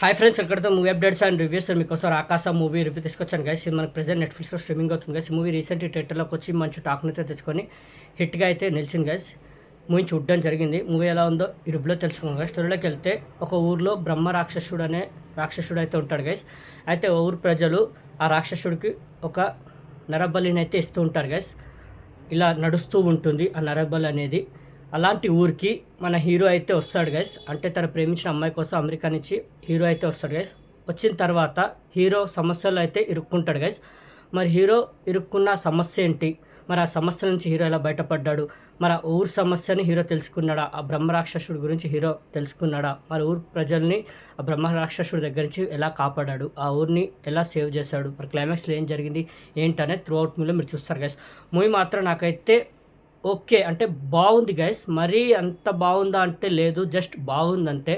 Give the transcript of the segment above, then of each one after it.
Hi friends, ఎక్కడితో movie updates and reviews మీకోసం ఆకాశ మూవీ రివ్యూ తీసుకొచ్చాను గైస్. ఇది మనకు ప్రెజెంట్ నెట్ఫ్లిక్స్లో స్ట్రీమింగ్ అవుతుంది గైస్. మూవీ రీసెంట్ థియేటర్లోకి వచ్చి మంచి టాక్ని అయితే తెచ్చుకొని హిట్గా అయితే నిలిచింది గైస్. మూవీ చూడడం జరిగింది. మూవీ ఎలా ఉందో ఈ రివ్యూలో తెలుసుకున్నాం గైస్. స్టోరీలోకి వెళ్తే ఒక ఊర్లో బ్రహ్మ రాక్షసుడు అనే రాక్షసుడు అయితే ఉంటాడు గైస్. అయితే ఊరు ప్రజలు ఆ రాక్షసుడికి ఒక నరబలిని అయితే ఇస్తూ ఉంటారు గైస్. ఇలా నడుస్తూ ఉంటుంది ఆ నరబలి అనేది. అలాంటి ఊరికి మన హీరో అయితే వస్తాడు గైస్. అంటే తన ప్రేమించిన అమ్మాయి కోసం అమెరికా నుంచి హీరో అయితే వస్తాడు గైస్. వచ్చిన తర్వాత హీరో సమస్యలు అయితే ఇరుక్కుంటాడు గైస్. మరి హీరో ఇరుక్కున్న సమస్య ఏంటి, మరి ఆ సమస్య నుంచి హీరో ఎలా బయటపడ్డాడు, మరి ఆ ఊరు సమస్యని హీరో తెలుసుకున్నాడా, ఆ బ్రహ్మరాక్షసుడి గురించి హీరో తెలుసుకున్నాడా, మరి ఊరు ప్రజల్ని ఆ బ్రహ్మరాక్షసుడి దగ్గర నుంచి ఎలా కాపాడాడు, ఆ ఊరిని ఎలా సేవ్ చేశాడు, మరి క్లైమాక్స్లో ఏం జరిగింది ఏంటనే త్రూ అవుట్ మూవీలో మీరు చూస్తారు గైస్. మూవీ మాత్రం నాకైతే ఓకే అంటే బాగుంది గైస్. మరీ అంత బాగుందా అంటే లేదు, జస్ట్ బాగుంది అంతే.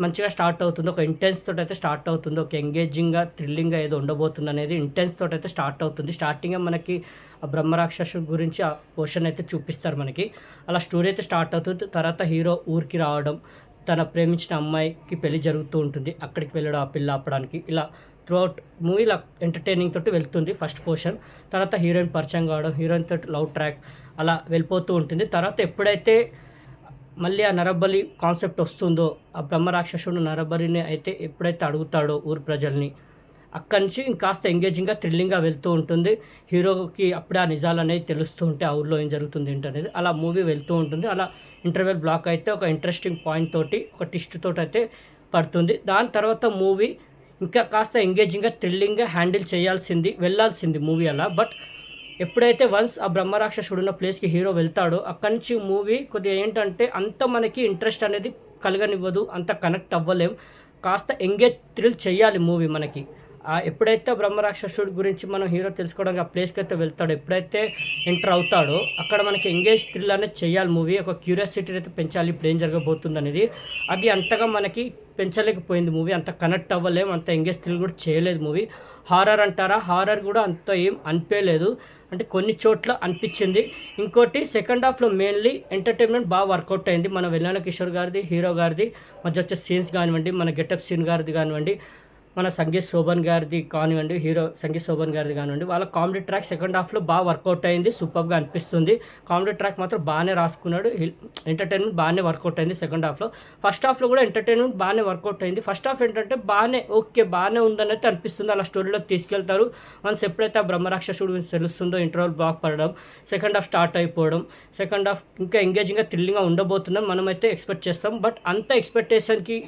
మంచిగా స్టార్ట్ అవుతుంది, ఒక ఇంటెన్స్ తోటి అయితే స్టార్ట్ అవుతుంది, ఒక ఎంగేజింగ్గా థ్రిల్లింగ్గా ఏదో ఉండబోతుంది అనేది ఇంటెన్స్ తోటి అయితే స్టార్ట్ అవుతుంది. స్టార్టింగే మనకి ఆ బ్రహ్మరాక్షసు గురించి ఆ పోర్షన్ అయితే చూపిస్తారు మనకి. అలా స్టోరీ అయితే స్టార్ట్ అవుతుంది. తర్వాత హీరో ఊరికి రావడం, తన ప్రేమించిన అమ్మాయికి పెళ్లి జరుగుతూ ఉంటుంది, అక్కడికి వెళ్ళడం ఆ పిల్ల ఆపడానికి. ఇలా త్రూఅవుట్ మూవీ ఇలా ఎంటర్టైనింగ్ తోటి వెళ్తుంది ఫస్ట్ పోర్షన్. తర్వాత హీరోయిన్ పరిచయం కావడం, హీరోయిన్ తోటి లవ్ ట్రాక్ అలా వెళ్ళిపోతూ ఉంటుంది. తర్వాత ఎప్పుడైతే మళ్ళీ ఆ నరబలి కాన్సెప్ట్ వస్తుందో, ఆ బ్రహ్మరాక్షసుడు నరబలిని అయితే ఎప్పుడైతే అడుగుతాడో ఊరు ప్రజల్ని, అక్కడి నుంచి ఇంకాస్త ఎంగేజింగ్గా థ్రిల్లింగ్గా వెళ్తూ ఉంటుంది. హీరోకి అప్పుడే ఆ నిజాలు అనేది తెలుస్తూ ఉంటే ఆ ఊళ్ళో ఏం జరుగుతుంది ఏంటనేది అలా మూవీ వెళ్తూ ఉంటుంది. అలా ఇంటర్వెల్ బ్లాక్ అయితే ఒక ఇంట్రెస్టింగ్ పాయింట్ తోటి, ఒక ట్విస్ట్ తోటి అయితే పడుతుంది. దాని తర్వాత మూవీ ఇంకా కాస్త ఎంగేజింగ్గా థ్రిల్లింగ్గా హ్యాండిల్ చేయాల్సింది, వెళ్ళాల్సింది మూవీ అలా. బట్ ఎప్పుడైతే వన్స్ ఆ బ్రహ్మరాక్షసుడు ఉన్న ప్లేస్కి హీరో వెళ్తాడో అక్కడి నుంచి మూవీ కొద్దిగా ఏంటంటే అంత మనకి ఇంట్రెస్ట్ అనేది కలగనివ్వదు, అంత కనెక్ట్ అవ్వలేం. కాస్త ఎంగేజ్ థ్రిల్ చేయాలి మూవీ మనకి. ఎప్పుడైతే బ్రహ్మరాక్షసుడి గురించి మనం హీరో తెలుసుకోవడానికి ఆ ప్లేస్కి అయితే వెళ్తాడో, ఎప్పుడైతే ఎంటర్ అవుతాడో అక్కడ మనకి ఎంగేజ్ థ్రిల్ అనేది చేయాలి మూవీ. ఒక క్యూరియాసిటీ అయితే పెంచాలి, ఇప్పుడు ఏం జరగబోతుంది అనేది. అది అంతగా మనకి పెంచలేకపోయింది మూవీ, అంత కనెక్ట్ అవ్వలేము, అంత ఎంగేజ్ థ్రిల్ కూడా చేయలేదు మూవీ. హారర్ అంటారా, హారర్ కూడా అంత ఏం అనిపించలేదు, అంటే కొన్ని చోట్ల అనిపించింది. ఇంకోటి సెకండ్ హాఫ్లో మెయిన్లీ ఎంటర్టైన్మెంట్ బాగా వర్కౌట్ అయింది. మన వెన్నెల కిషోర్ గారిది, హీరో గారిది మధ్య వచ్చే సీన్స్ కానివ్వండి, మన గెటప్ సీన్ గారిది కానివ్వండి, మన సంగీత్ శోభన్ గారిది కానివ్వండి, హీరో సంగీత్ శోభన్ గారిది కానివ్వండి, వాళ్ళ కామెడీ ట్రాక్ సెకండ్ హాఫ్లో బాగా వర్కౌట్ అయింది, సూపర్గా అనిపిస్తుంది. కామెడీ ట్రాక్ మాత్రం బాగానే రాసుకున్నాడు. ఎంటర్టైన్మెంట్ బాగానే వర్కౌట్ అయింది సెకండ్ హాఫ్లో. ఫస్ట్ హాఫ్లో కూడా ఎంటర్టైన్మెంట్ బాగానే వర్కౌట్ అయింది. ఫస్ట్ హాఫ్ ఏంటంటే బాగానే ఉందని అయితే అనిపిస్తుంది, అలా స్టోరీలోకి తీసుకెళ్తారు. వన్స్ ఎప్పుడైతే ఆ బ్రహ్మరాక్షసుడు గురించి తెలుస్తుందో ఇంటర్వల్ బ్లాక్ పడడం, సెకండ్ హాఫ్ స్టార్ట్ అయిపోవడం, సెకండ్ హాఫ్ ఇంకా ఎంగేజింగ్గా థ్రిల్లింగ్గా ఉండబోతుందని మనమైతే ఎక్స్పెక్ట్ చేస్తాం. బట్ అంత ఎక్స్పెక్టేషన్కి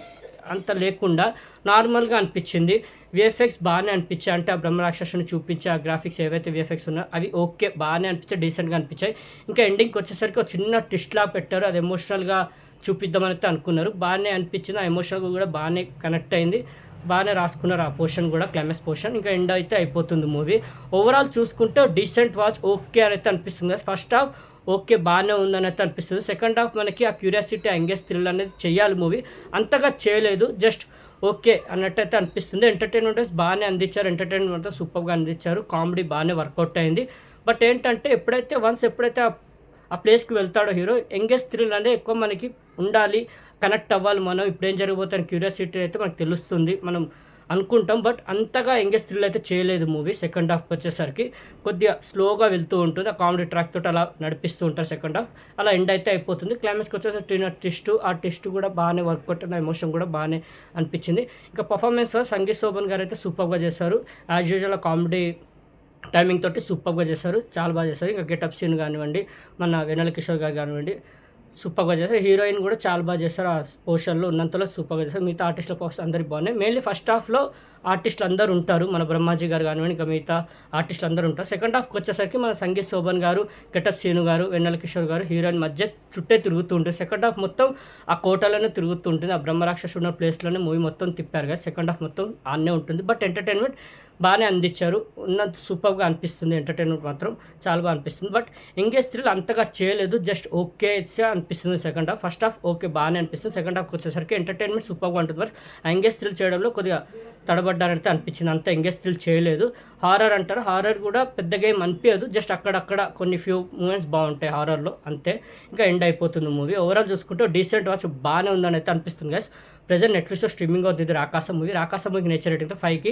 అంత లేకుండా నార్మల్గా అనిపించింది. విఎఫ్ఎక్స్ బాగానే అనిపించాయి, అంటే ఆ బ్రహ్మరాక్షసుని చూపించే ఆ గ్రాఫిక్స్ ఏవైతే విఎఫ్ఎక్స్ ఉన్నాయో అవి ఓకే బాగానే అనిపించాయి, డీసెంట్గా అనిపించాయి. ఇంకా ఎండింగ్కి వచ్చేసరికి ఒక చిన్న ట్విస్ట్లా పెట్టారు, అది ఎమోషనల్గా చూపిద్దామని అయితే అనుకున్నారు, బాగానే అనిపించింది. ఆ ఎమోషనల్గా కూడా బాగానే కనెక్ట్ అయింది, బాగానే రాసుకున్నారు ఆ పోర్షన్ కూడా, క్లైమాక్స్ పోర్షన్. ఇంకా ఎండ్ అయితే అయిపోతుంది మూవీ. ఓవరాల్ చూసుకుంటే డీసెంట్ వాచ్, ఓకే అని అయితే అనిపిస్తుంది. ఫస్ట్ హాఫ్ ఓకే బాగానే ఉందని అయితే అనిపిస్తుంది. సెకండ్ హాఫ్ మనకి ఆ క్యూరియాసిటీ, ఎంగేజ్ థ్రిల్ అనేది చేయాలి మూవీ, అంతగా చేయలేదు, జస్ట్ ఓకే అన్నట్టయితే అనిపిస్తుంది. ఎంటర్టైన్మెంట్ బాగానే అందించారు, ఎంటర్టైన్మెంట్ సూపర్గా అందించారు, కామెడీ బాగానే వర్కౌట్ అయింది. బట్ ఏంటంటే ఎప్పుడైతే ఆ ప్లేస్కి వెళ్తాడో హీరో, ఎంగేజ్ థ్రిల్ అనేది ఎక్కువ మనకి ఉండాలి, కనెక్ట్ అవ్వాలి, మనం ఇప్పుడేం జరగబోతుంది క్యూరియాసిటీ అయితే మనకు తెలుస్తుంది, మనం అనుకుంటాం. బట్ అంతగా ఎంగేజ్ థ్రిల్ అయితే చేయలేదు మూవీ. సెకండ్ హాఫ్కి వచ్చేసరికి కొద్దిగా స్లోగా వెళ్తూ ఉంటుంది, ఆ కామెడీ ట్రాక్ తోటి అలా నడిపిస్తూ ఉంటారు సెకండ్ హాఫ్. అలా ఎండ్ అయితే అయిపోతుంది. క్లైమాక్స్కి వచ్చేసరికి ఆ టెస్ట్ కూడా బాగానే వర్కౌట్ అయిన, ఎమోషన్ కూడా బాగానే అనిపించింది. ఇంకా పర్ఫార్మెన్స్ సంగీత్ శోభన్ గారు అయితే సూపర్గా చేశారు, యాజ్ యూజువల్ కామెడీ టైమింగ్ తోటి సూపర్గా చేశారు, చాలా బాగా చేశారు. ఇంకా గెటప్ సీన్ కానివ్వండి, మన వెన్నెల కిషోర్ గారు కానివ్వండి సూపర్గా చేశారు. హీరోయిన్ కూడా చాలా బాగా చేస్తారు, ఆ పోర్షన్లో ఉన్నంతలో సూపర్గా చేస్తారు. మిగతా ఆర్టిస్టుల పర్ఫార్మెన్స్ అందరికి బాగున్నాయి. మెయిన్లీ ఫస్ట్ హాఫ్లో ఆర్టిస్టులు అందరూ ఉంటారు, మన బ్రహ్మాజీ గారు కానివ్వండి, ఇంకా మిగతా ఆర్టిస్టులు అందరూ ఉంటారు. సెకండ్ హాఫ్కి వచ్చేసరికి మన సంగీత్ శోభన్ గారు, గెటప్ సీను గారు, వెన్నెల కిషోర్ గారు హీరోయిన్ మధ్య చుట్టే తిరుగుతూ ఉంటుంది. సెకండ్ హాఫ్ మొత్తం ఆ కోటలోనే తిరుగుతూ ఉంటుంది, ఆ బ్రహ్మరాక్షసు ఉన్న ప్లేస్లోనే మూవీ మొత్తం తిప్పారు కదా. సెకండ్ హాఫ్ మొత్తం ఆన్నే ఉంటుంది. బట్ ఎంటర్టైన్మెంట్ బాగానే అందించారు, ఉన్నంత సూపర్గా అనిపిస్తుంది, ఎంటర్టైన్మెంట్ మాత్రం చాలా బాగా అనిపిస్తుంది. బట్ ఎంగేజ్ థ్రిల్ అంతగా చేయలేదు, జస్ట్ ఓకే అనిపిస్తుంది second half. First half okay బాగానే అనిపిస్తుంది, సెకండ్ హాఫ్కి వచ్చేసరికి ఎంటర్టైన్మెంట్ సూపర్గా ఉంటుంది. బట్ ఎంగేజ్ థ్రిల్ చేయడంలో కొద్దిగా తడబడ్డారంటే అనిపించింది, అంత ఎంగేజ్ థ్రిల్ చేయలేదు. హారర్ అంటారు, హారర్ కూడా పెద్దగా ఏం అనిపించదు, జస్ట్ అక్కడక్కడ కొన్ని ఫ్యూ మూమెంట్స్ బాగుంటాయి హారర్లో అంతే. ఇంకా ఎండ్ అయిపోతుంది మూవీ. ఓవరాల్ చూసుకుంటే డీసెంట్ వాచ్ బాగానే ఉందని అయితే అనిపిస్తుంది గైస్. ప్రెజెంట్ నెట్ఫ్లిక్స్లో స్ట్రీమింగ్ అవుతుంది ఇది రాకాస మూవీకి నేచర్ రేటింగ్తో 5కి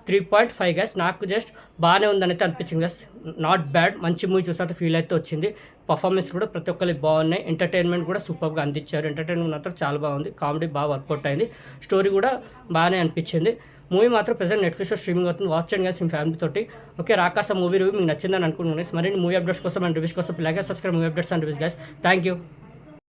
3.5 గైస్. నాకు జస్ట్ బాగానే ఉందని అయితే అనిపించింది గైస్, నాట్ బ్యాడ్, మంచి మూవీ చూస్తే ఫీల్ అయితే వచ్చింది. పర్ఫార్మెన్స్ కూడా ప్రతి ఒక్కరికి బాగున్నాయి, ఎంటర్టైన్మెంట్ కూడా సూపర్గా అందించారు. ఎంటర్టైన్మెంట్ మాత్రం చాలా బాగుంది, కామెడీ బాగా వర్కౌట్ అయింది, స్టోరీ కూడా బాగానే అనిపించింది. మూవీ మాత్రం ప్రెజెంట్ నెట్ఫ్లిక్స్లో స్ట్రీమింగ్ అవుతుంది, వాచ్ చేయండి గైస్ మీ ఫ్యామిలీ తోటి. ఓకే, రాకాస మూవీ రివ్యూ మీకు నచ్చిందని అనుకుంటున్నాను. మరిన్ని మూవీ అప్డేట్స్ కోసం అండ్ రివ్యూస్ కోసం ఇలాగే subscribe movie updates and reviews guys. Thank you.